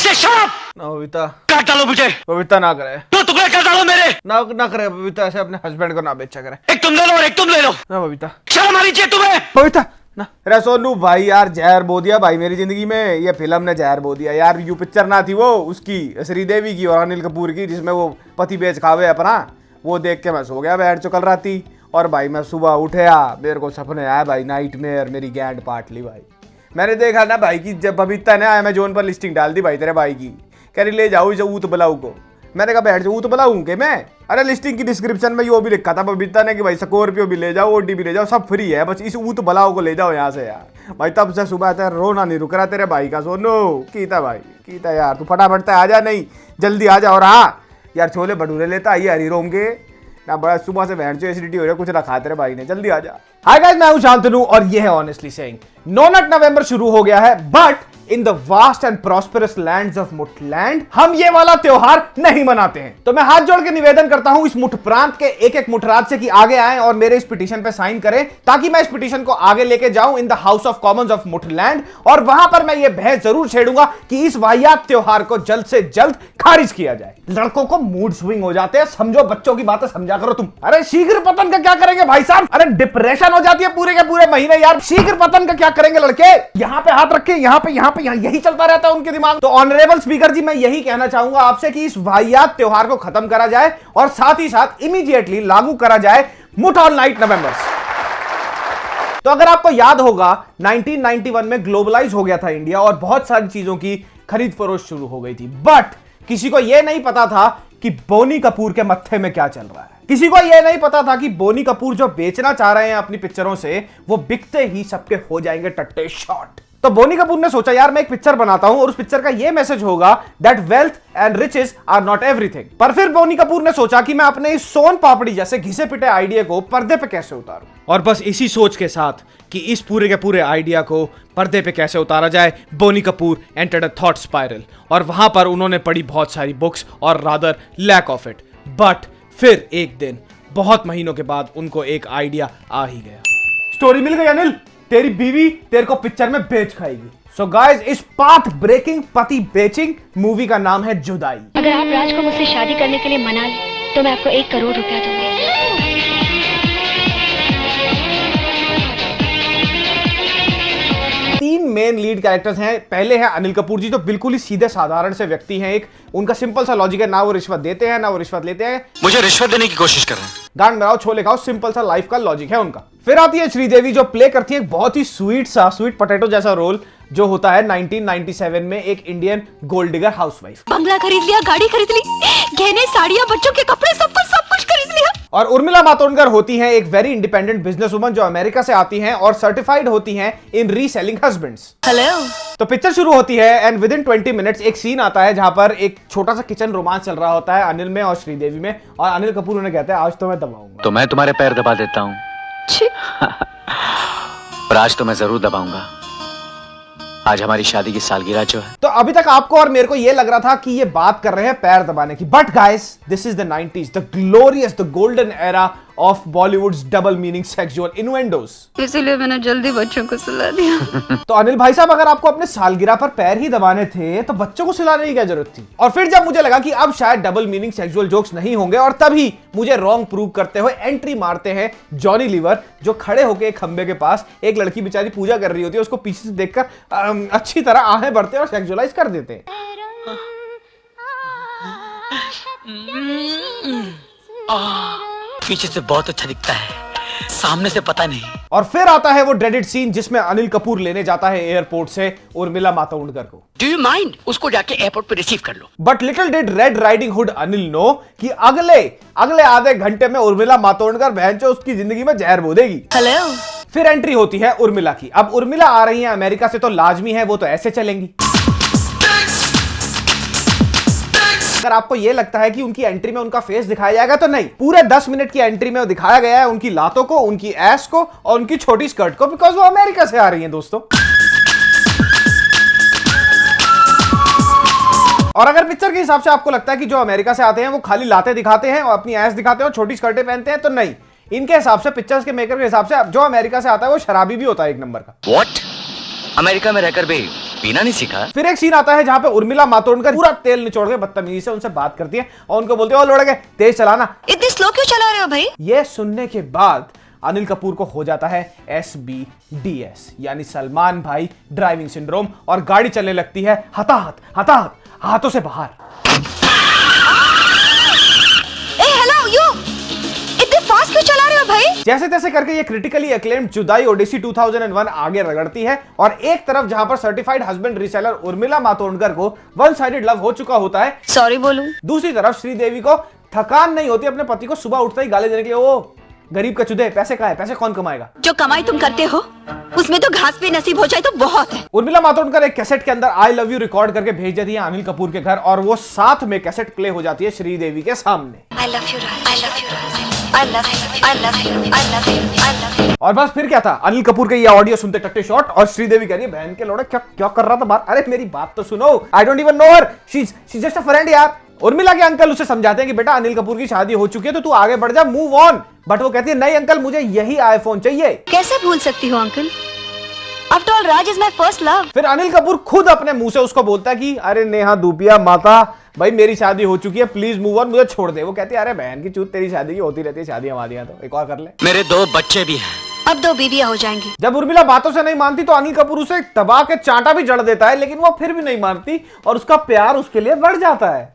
से शराब ना बबीता, काट डालो मुझे। बबीता ना करे, तो टुकड़े कर डालो मेरे। ना करे बबीता, ऐसे अपने हस्बैंड को ना बेचा करे। एक तुम ले लो और एक तुम ले लो। ना बबीता, शर्म आनी चाहिए तुम्हें। बबीता ना। अरे सोनू भाई यार, जहर बो दिया भाई मेरी जिंदगी में, ये फिल्म ने जहर बो दिया यार। यू पिक्चर ना थी वो उसकी, श्रीदेवी की और अनिल कपूर की, जिसमें वो पति बेच खावे अपना, वो देख के मैं सो गया बैठ चुकल राती। और भाई मैं सुबह उठया, मेरे को सपने आया भाई, नाइटमेयर, मेरी गैंड पाट ली भाई। मैंने देखा ना भाई कि जब बबीता ने अमेजोन पर लिस्टिंग डाल दी भाई तेरे भाई की, कह रही ले जाओ इसे ऊत बुलाऊ को। मैंने कहा बैठ जाओ ऊत बुलाऊं के मैं? अरे लिस्टिंग की डिस्क्रिप्शन में यो भी लिखा था बबीता ने कि भाई स्कॉर्पियो भी ले जाओ, ओडी भी ले जाओ, सब फ्री है, बस इस ऊत बुलाऊ को ले जाओ यहाँ से यार। भाई तब से सुबह तक रोना नहीं रुक रहा तेरे भाई का। सोनू कीता भाई, कीता यार, तू फटाफट आ जा, नहीं जल्दी आ जा। और हाँ यार, छोले भटूरे लेता आइए हरी रोम के ना, बड़ा सुबह से बहन जो एसिडिटी हो रहा है, कुछ रखा तेरे भाई ने, जल्दी आ जा। हाय गाइस, मैं हूं शांतनु और ये है honestly saying. No nut November शुरू हो गया है, but in the vast and prosperous lands of Muthland हम ये वाला त्योहार नहीं मनाते हैं। तो मैं हाथ जोड़ के निवेदन करता हूं इस मुठ प्रांत के एक एक मुठराज से कि आगे आएं और मेरे इस पिटीशन पे साइन करें, ताकि मैं इस पिटीशन को आगे लेके जाऊं in the House of Commons of Muthland, और वहां पर मैं ये बहस जरूर छेड़ूंगा कि इस वाहियात त्योहार को जल्द से जल्द खारिज किया जाए। लड़कों को मूड स्विंग हो जाते हैं, समझो बच्चों की बातें समझा करो तुम। अरे शीघ्र पतन का क्या करेंगे भाई साहब? अरे डिप्रेशन हो जाती है पूरे के पूरे महीने यार। शीघ्र पतन का क्या करेंगे लड़के? यहां पे हाथ रखे, यहां पे यही चलता रहता है उनके दिमाग। तो ऑनरेबल स्पीकर जी, मैं यही कहना चाहूंगा आपसे कि इस वाहियात त्योहार को खत्म करा जाए और साथ ही साथ इमीडिएटली लागू करा जाए मुठ ऑल नाइट नवंबर। तो अगर आपको याद होगा 1991 में ग्लोबलाइज हो गया था इंडिया और बहुत सारी चीजों की खरीद फरोख्त शुरू हो गई थी, बट किसी को यह नहीं पता था कि बोनी कपूर के मत्थे में क्या चल रहा है। किसी को यह नहीं पता था कि बोनी कपूर जो बेचना चाह रहे हैं अपनी पिक्चरों से, वो बिकते ही सबके हो जाएंगे टट्टे शॉट। तो बोनी कपूर ने सोचा यार मैं एक पिक्चर बनाता हूं और उस पिक्चर का यह मैसेज होगा that wealth and riches are not everything. पर फिर बोनी कपूर ने सोचा कि मैं अपने इस सोन पापड़ी जैसे घिसे पिटे आइडिया को पर्दे पे कैसे उतारूं, और बस इसी सोच के साथ कि इस पूरे के पूरे आइडिया को पर्दे पे कैसे उतारा जाए, Boney Kapoor entered a thought spiral, और वहां पर उन्होंने पढ़ी बहुत सारी बुक्स और rather lack of it. But फिर एक दिन बहुत महीनों के बाद उनको एक आइडिया आ ही गया। स्टोरी मिल गई अनिल, तेरी बीवी तेरे को पिक्चर में बेच खाएगी। सो गाइस, इस पाथ ब्रेकिंग पति बेचिंग मूवी का नाम है जुदाई। अगर आप राज को मुझसे शादी करने के लिए मना लें तो मैं आपको 1 करोड़ रुपया दूंगी। 3 मेन लीड कैरेक्टर्स हैं। पहले है अनिल कपूर जी, जो बिल्कुल ही सीधे साधारण से व्यक्ति हैं। एक उनका सिंपल सा लॉजिक है, ना वो रिश्वत देते हैं ना वो रिश्वत लेते हैं। मुझे रिश्वत देने की कोशिश कर रहे हैं। गांड में आओ छोले खाओ, सिंपल सा लाइफ का लॉजिक है उनका। फिर आती है श्रीदेवी, जो प्ले करती है एक बहुत ही स्वीट पोटैटो जैसा रोल, जो होता है 1997 में एक इंडियन गोल्ड डिगर हाउसवाइफ। बंगला खरीद लिया, गाड़ी खरीद ली, गहने, साड़ियां, बच्चों के कपड़े, सब कुछ खरीद लिया। और उर्मिला मातोंडकर होती हैं एक वेरी इंडिपेंडेंट बिजनेस वुमन, जो अमेरिका से आती हैं और सर्टिफाइड होती हैं इन रीसेलिंग हस्बैंड्स। हेलो। तो पिक्चर शुरू होती है एंड विद इन 20 मिनट्स एक सीन आता है जहां पर एक छोटा सा किचन रोमांस चल रहा होता है अनिल में और श्रीदेवी में, और अनिल कपूर उन्हें कहते हैं आज तो मैं दबाऊंगा। तो मैं तुम्हारे पैर दबा देता हूँ, पर आज तो मैं जरूर दबाऊंगा। आज हमारी शादी की सालगिरह जो है। तो अभी तक आपको और मेरे को यह लग रहा था कि ये बात कर रहे हैं पैर दबाने की, but guys this is the 90s, the glorious, the golden era of Bollywood's double meaning sexual innuendos. इसीलिए मैंने जल्दी बच्चों को सुला दिया। तो अनिल भाई साहब, अगर आपको अपने सालगिरह पर पैर ही दबाने थे तो बच्चों को सुलाने की क्या जरूरत थी? और फिर जब मुझे लगा कि अब शायद डबल मीनिंग सेक्सुअल जोक्स नहीं होंगे, और तभी मुझे रॉन्ग प्रूव करते हुए एंट्री मारते हैं जॉनी लीवर, जो खड़े होकर एक खंबे के पास एक लड़की बेचारी पूजा कर रही होती है, उसको पीछे से देखकर अच्छी तरह आहें भरते हैं और सेक्सुअलाइज कर देते हैं। पीछे से बहुत अच्छा दिखता है, सामने से पता नहीं। और फिर आता है वो ड्रेडेड सीन जिसमें अनिल कपूर लेने जाता है एयरपोर्ट से उर्मिला मातोंडकर को। Do you mind? उसको जाके एयरपोर्ट पे रिसीव कर लो। But little did Red Riding Hood Anil know कि अगले आधे घंटे में उर्मिला मातोंडकर बहनचोद उसकी जिंदगी में जहर बो देगी। हेलो। फिर एंट्री होती है उर्मिला की। अब उर्मिला आ रही है अमेरिका से, तो लाजमी है वो तो ऐसे चलेंगी। अगर आपको यह लगता है कि उनकी एंट्री में उनका फेस दिखाया जाएगा, तो नहीं, पूरे 10 मिनट की एंट्री में दिखाया गया है उनकी लातों को, उनकी एस को और उनकी छोटी स्कर्ट को, बिकॉज वो अमेरिका से आ रही हैं दोस्तों। और अगर पिक्चर के हिसाब से आपको लगता है कि जो अमेरिका से आते हैं वो खाली लाते दिखाते हैं और अपनी एस दिखाते हैं और छोटी स्कर्टें पहनते हैं, तो नहीं, इनके हिसाब से, पिक्चर्स के मेकर के हिसाब से, जो अमेरिका से आता है वो शराबी भी होता है एक नंबर का। व्हाट? अमेरिका में रहकर भी पीना नहीं सीखा? फिर एक सीन आता है जहां पे उर्मिला मातोंडकर पूरा तेल निचोड़ के बदतमीजी से उनसे बात करती है और उनको बोलती है, ओ लोड़े तेज चलाना। इतनी स्लो क्यों चला रहे हो भाई? ये सुनने के बाद अनिल कपूर को हो जाता है SBDS यानी सलमान भाई ड्राइविंग सिंड्रोम और गाड़ी चलने लगती है हताहत हाथों से बाहर। हेलो यू, इतने फास्ट क्यों चला रहे हो भाई? जैसे तैसे करके ये क्रिटिकली एक्लेम्ड जुदाई ओडिसी 2001 आगे रगड़ती है और एक तरफ जहां पर certified husband reseller Urmila Matondkar को वन साइडेड लव हो चुका होता है, सॉरी बोलूं, दूसरी तरफ श्रीदेवी को थकान नहीं होती अपने पति को सुबह उठते ही गाली देने के लिए, ओ गरीब का चुदे, पैसे कहां है, पैसे कौन कमाएगा? जो कमाई तुम करते हो उसमें तो घास भी नसीब हो जाए तो बहुत है। उर्मिला मातोंडकर एक कैसेट के अंदर आई लव यू रिकॉर्ड करके भेज देती है अनिल कपूर के घर और वो साथ में कैसेट प्ले हो जाती है श्रीदेवी के सामने। I love you, Raj. I love you, Raj. I love you. I love you. I love you. I love you. और बस फिर क्या था, अनिल कपूर के ये ऑडियो सुनते टट्टे शॉट और श्रीदेवी कह रही है, बहन के लोड़ा क्या क्या कर रहा था बाहर? अरे मेरी बात तो सुनो, I don't even know her, she is just a friend यार। उर्मिला के अंकल उसे समझाते हैं कि बेटा अनिल कपूर की शादी हो चुकी है तो तू आगे बढ़ जा, मूव ऑन। बट वो कहती है नहीं अंकल, मुझे यही आईफोन चाहिए। कैसे भूल सकती हो uncle? After all Raj is my first love. फिर अनिल कपूर खुद अपने मुंह से उसको बोलता है कि अरे नेहा दूपिया माता, भाई मेरी शादी हो चुकी है, प्लीज मूव ऑन, मुझे छोड़ दे। वो कहती है अरे बहन की चूत, तेरी शादी की होती रहती है, शादियां वादियां तो एक और कर ले। मेरे 2 बच्चे भी हैं। अब 2 बीवियां हो जाएंगी। जब उर्मिला बातों से नहीं मानती तो अनिल कपूर उसे दबा के चांटा भी जड़ देता है, लेकिन वो फिर भी नहीं मानती और उसका प्यार उसके लिए बढ़ जाता है।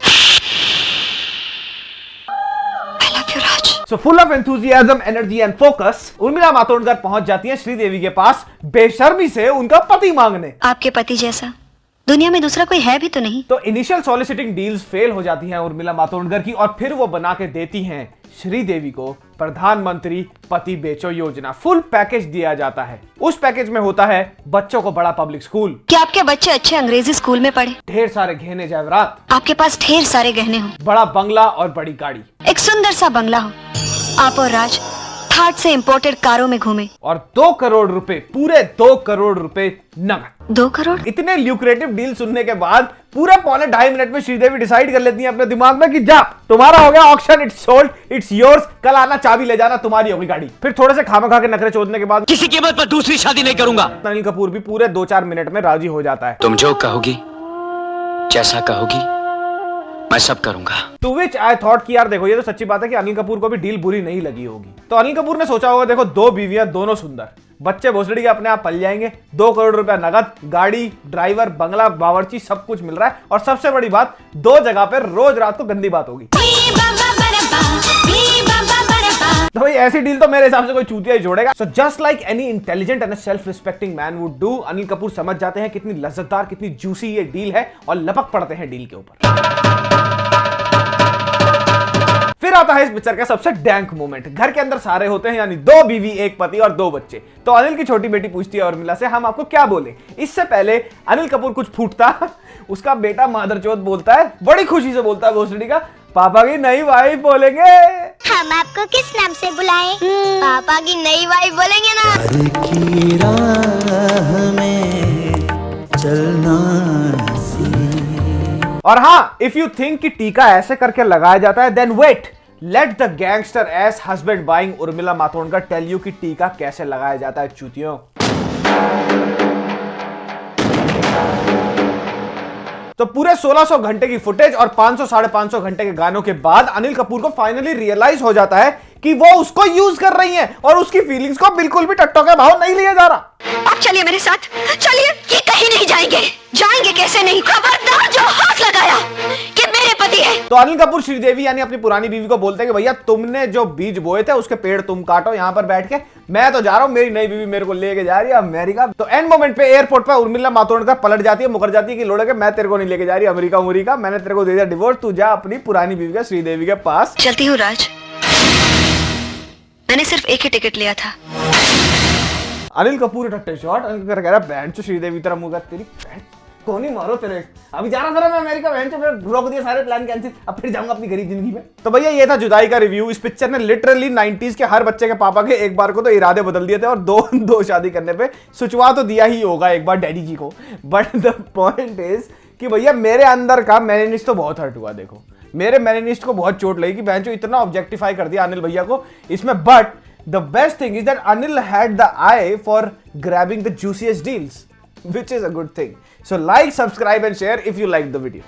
So full of enthusiasm, energy and focus, Urmila Matondkar पहुंच जाती है श्रीदेवी के पास बेशर्मी से उनका पति मांगने। आपके पति जैसा दुनिया में दूसरा कोई है भी तो नहीं। तो इनिशियल सॉलिसिटिंग डील्स फेल हो जाती हैं उर्मिला मातोंडकर की और फिर वो बना के देती हैं श्रीदेवी को प्रधानमंत्री पति बेचो योजना। फुल पैकेज दिया जाता है। उस पैकेज में होता है बच्चों को बड़ा पब्लिक स्कूल, क्या आपके बच्चे अच्छे अंग्रेजी स्कूल में पढ़े, ढेर सारे गहने जेवरात, आपके पास ढेर सारे गहने हो, बड़ा बंगला और बड़ी गाड़ी, एक सुंदर सा बंगला हो, आप और राज थाट से इंपोर्टेड कारों में घूमे और 2 करोड़ रुपए, पूरे 2 करोड़ रुपए नगद। 2 करोड़? इतने ल्यूक्रेटिव डील सुनने के बाद पूरे पौने 2.5 मिनट में श्रीदेवी डिसाइड कर लेती है अपने दिमाग में कि जा तुम्हारा हो गया auction, it's sold, it's yours, कल आना चाबी ले जाना, तुम्हारी होगी गाड़ी। फिर थोड़े से खामा के नखरे चोदने के बाद किसी कीमत पर दूसरी शादी नहीं करूंगा। अनिल कपूर भी पूरे 2-4 मिनट में राजी हो जाता है। तुम जो कहोगी, जैसा कहोगी, मैं सब करूंगा। टू विच आई थॉट कि यार देखो ये तो सच्ची बात है कि अनिल कपूर को भी डील बुरी नहीं लगी होगी। तो अनिल कपूर ने सोचा होगा देखो 2 बीवियां, दोनों सुंदर, बच्चे भोसड़ी के अपने आप पल जाएंगे, 2 करोड़ रुपया नगद, गाड़ी, ड्राइवर, बंगला, बावर्ची, सब कुछ मिल रहा है और सबसे बड़ी बात 2 जगह पर रोज रात को गंदी बात होगी। तो भाई ऐसी डील तो मेरे हिसाब से कोई चूतिया ही जोड़ेगा। So just like any intelligent and self respecting man would do, Anil Kapoor समझ जाते हैं कितनी लज्जतदार, कितनी जूसी ये डील है और लपक पड़ते हैं डील के ऊपर। फिर आता है इस पिक्चर का सबसे डैंक मोमेंट। घर के अंदर सारे होते हैं यानी 2 बीवी, 1 पति और 2 बच्चे। तो अनिल की छोटी बेटी पूछती है उर्मिला से हम आपको क्या बोले। इससे पहले अनिल कपूर कुछ फूटता, उसका बेटा मादरचोद बोलता है, बड़ी खुशी से बोलता है भोसड़ी का, पापा की नई वाइफ बोलेंगे। हम आपको किस नाम से बुलाएं? पापा की नई वाइफ बोलेंगे ना। प्यार की राह में चलना और हाँ, इफ यू थिंक कि टीका ऐसे करके लगाया जाता है, then wait, let the gangster's husband buying Urmila Matondkar tell you कि टीका कैसे लगाया जाता है चूतियों। तो पूरे 1600 घंटे की फुटेज और 500-550 घंटे के गानों के बाद अनिल कपूर को फाइनली रियलाइज हो जाता है कि वो उसको यूज कर रही हैं और उसकी फीलिंग्स को बिल्कुल भी टट्टों के भाव नहीं लिया जा रहा। आप चलिए मेरे साथ, चलिए, ये कहीं नहीं जाएंगे। जाएंगे कैसे नहीं, खबरदार जो हाथ लगाया कि मेरे पति है। तो अनिल कपूर श्रीदेवी यानी अपनी पुरानी बीवी को बोलते हैं कि भैया तुमने जो बीज बोए थे उसके पेड़ तुम काटो यहाँ पर बैठ के, मैं तो जा रहा हूँ, मेरी नई बीवी मेरे को लेके जा रही है अमेरिका। तो एंड मोमेंट पे एयरपोर्ट पे उर्मिला मातोंडकर पलट जाती है, मुकर जाती है कि लोड़े मैं तेरे को नहीं लेके जा रही अमेरिका, मैंने तेरे को दे दिया डिवोर्स, तू जा अपनी पुरानी बीवी का श्रीदेवी के पास। चलती हूँ राज, मैंने सिर्फ एक ही टिकट लिया था। अनिल कपूर टट्टे शॉट, कह रहा बहन चो श्रीदेवी तरह मुंह तेरी बहन कौन ही मारो तेरे, अभी जा रहा था मैं अमेरिका, बहन चो मैंने रोक दिया सारे प्लान कैंसिल, अब फिर जाऊंगा अपनी गरीब जिंदगी में। तो भैया ये था जुदाई का रिव्यू। इस पिक्चर ने लिटरली 90s के हर बच्चे के पापा के एक बार को तो इरादे बदल दिए थे और दो शादी करने पे सुचवा तो दिया ही होगा एक बार डैडी जी को। बट द पॉइंट इज कि भैया मेरे अंदर का मैनिनिस्ट तो बहुत हर्ट हुआ। देखो मेरे मैनिनिस्ट को बहुत चोट लगी कि बहन चो इतना ऑब्जेक्टिफाई कर दिया अनिल भैया को इसमें। But the best thing is that Anil had the I for grabbing the juiciest deals. which is a good thing. So like, subscribe and share if you liked the video.